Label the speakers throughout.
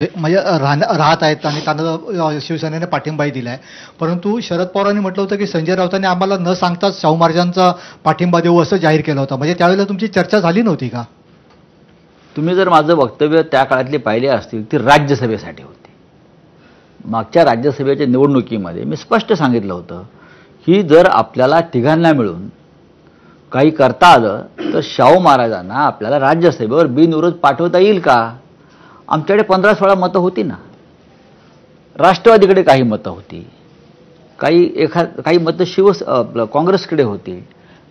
Speaker 1: म्हणजे राहत आहेत आणि त्यांना शिवसेनेने पाठिंबाही दिलाय. परंतु शरद पवारांनी म्हटलं होतं की संजय राऊतांनी आम्हाला न सांगताच शाहू महाराजांचा पाठिंबा देऊ असं जाहीर केलं होतं. म्हणजे त्यावेळेला तुमची चर्चा झाली नव्हती का?
Speaker 2: तुम्ही जर माझं वक्तव्य त्या काळातले पाहिले असतील ती राज्यसभेसाठी होती. मागच्या राज्यसभेच्या निवडणुकीमध्ये मी स्पष्ट सांगितलं होतं की जर आपल्याला तिघांना मिळून काही करता आलं तर शाहू महाराजांना आपल्याला राज्यसभेवर बिनविरोध पाठवता येईल का? आमच्याकडे 15-16 मतं होती ना. राष्ट्रवादीकडे काही मतं होती, काही मतं काँग्रेसकडे होती.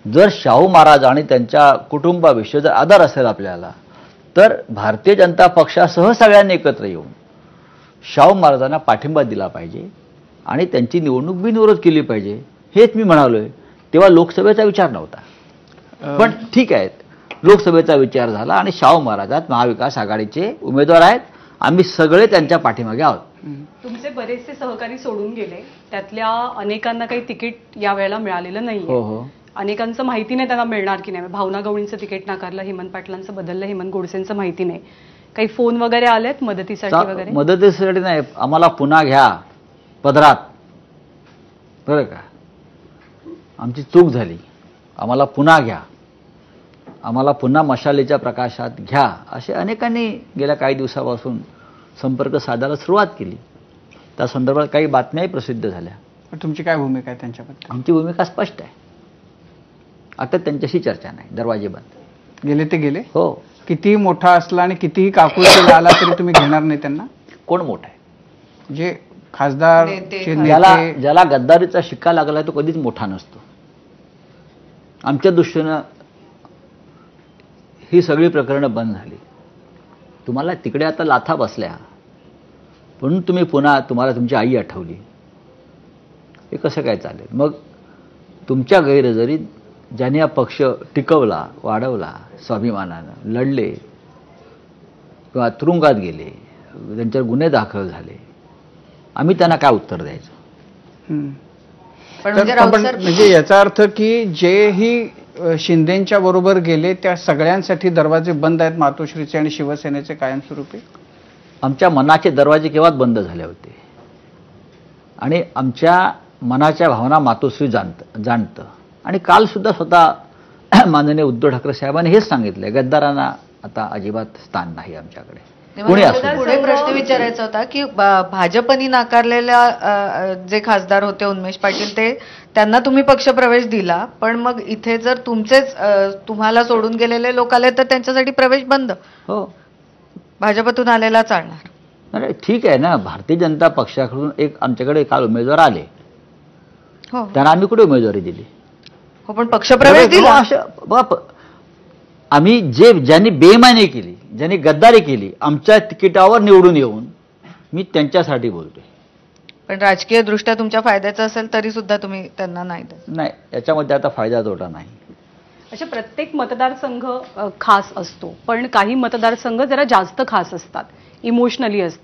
Speaker 2: जर शाहू महाराज आणि त्यांच्या कुटुंबाविषयी जर आदर असेल आपल्याला तर भारतीय जनता पक्षासह सगळ्यांनी एकत्र येऊन शाहू महाराजांना पाठिंबा दिला पाहिजे आणि त्यांची निवडणूक बिनविरोध केली पाहिजे. हेच मी म्हणालोय. तेव्हा लोकसभेचा विचार नव्हता. पण ठीक आहे, लोकसभेचा विचार झाला आणि शाहू महाराजात महाविकास आघाडीचे उमेदवार आहेत. आम्ही सगळे त्यांच्या पाठीमागे आहोत.
Speaker 3: तुमचे बरेचसे सहकारी सोडून गेले, त्यातल्या अनेकांना काही तिकीट यावेळेला मिळालेलं नाही.
Speaker 2: हो.
Speaker 3: अनेकांचं माहिती नाही त्यांना मिळणार की नाही. भावना गवळींचं तिकीट नाकारलं, हेमंत पाटलांचं बदललं, हेमंत गोडसेंचं माहिती नाही. काही फोन वगैरे आलेत मदतीसाठी वगैरे?
Speaker 2: मदतीसाठी नाही, आम्हाला पुन्हा घ्या पदरात, बरं का, आमची चूक झाली, आम्हाला पुन्हा घ्या, आम्हाला पुन्हा मशालीच्या प्रकाशात घ्या, असे अनेकांनी गेल्या काही दिवसापासून संपर्क साधायला सुरुवात केली. त्या संदर्भात काही बातम्याही प्रसिद्ध झाल्या.
Speaker 4: तुमची काय भूमिका आहे त्यांच्याबद्दल?
Speaker 2: आमची भूमिका स्पष्ट आहे. आता त्यांच्याशी चर्चा नाही, दरवाजे बंद.
Speaker 4: गेले ते गेले.
Speaker 2: हो.
Speaker 4: कितीही मोठा असला आणि कितीही काकुळशीला आला तरी तुम्ही घेणार नाही त्यांना?
Speaker 2: कोण मोठा आहे?
Speaker 4: जे खासदार
Speaker 2: ज्याला गद्दारीचा शिक्का लागला तो कधीच मोठा नसतो. आमच्या दृष्टीनं ही सगळी प्रकरणं बंद झाली. तुम्हाला तिकडे आता लाथा बसल्या म्हणून तुम्ही पुन्हा तुम्हाला तुमची आई आठवली, हे कसं काय चालेल? मग तुमच्या गैरहजेरीत ज्यांनी हा पक्ष टिकवला, वाढवला, स्वाभिमानानं लढले किंवा तुरुंगात गेले, त्यांच्यावर गुन्हे दाखल झाले, आम्ही त्यांना काय उत्तर द्यायचं?
Speaker 4: म्हणजे याचा अर्थ की जेही शिंदेच्या बरोबर गेले त्या सगळ्यांसाठी दरवाजे बंद आहेत मातोश्रीचे आणि शिवसेनेचे कायमस्वरूपी?
Speaker 2: आमच्या मनाचे दरवाजे केव्हाच बंद झाले होते आणि आमच्या मनाच्या भावना मातोश्री जाणतं. आणि काल सुद्धा स्वतः माननीय उद्धव ठाकरे साहेबांनी हेच सांगितलंय, गद्दारांना आता अजिबात स्थान नाही आमच्याकडे.
Speaker 5: पुढे प्रश्न विचारायचा होता की भाजपनी नाकारलेल्या जे खासदार होते उन्मेष पाटील, त्यांना तुम्ही पक्षप्रवेश दिला, पण मग इथे जर तुम्हाला सोडून गेलेले लोक आले तर त्यांच्यासाठी प्रवेश बंद?
Speaker 2: हो.
Speaker 5: भाजपतून आलेला चालणार?
Speaker 2: अरे ठीक आहे ना, भारतीय जनता पक्षाकडून आमच्याकडे काल उमेदवार आले,
Speaker 5: हो,
Speaker 2: त्यांना आम्ही कुठे उमेदवारी दिली?
Speaker 5: हो, पण पक्षप्रवेश दिला.
Speaker 2: आम्ही ज्यांनी बेईमानी केली, ज्यांनी गद्दारी केली, आमच्या तिकिटावर निवडून येऊन मी त्यांच्यासाठी बोलतोय.
Speaker 5: पण राजकीय दृष्ट्या तुमच्या फायद्याचं असेल तरी सुद्धा तुम्ही त्यांना नाही?
Speaker 2: याच्यामध्ये आता फायदा तोटा नाही.
Speaker 3: अशा प्रत्येक मतदारसंघ खास असतो, पण काही मतदारसंघ जरा जास्त खास असतात, इमोशनली असतात.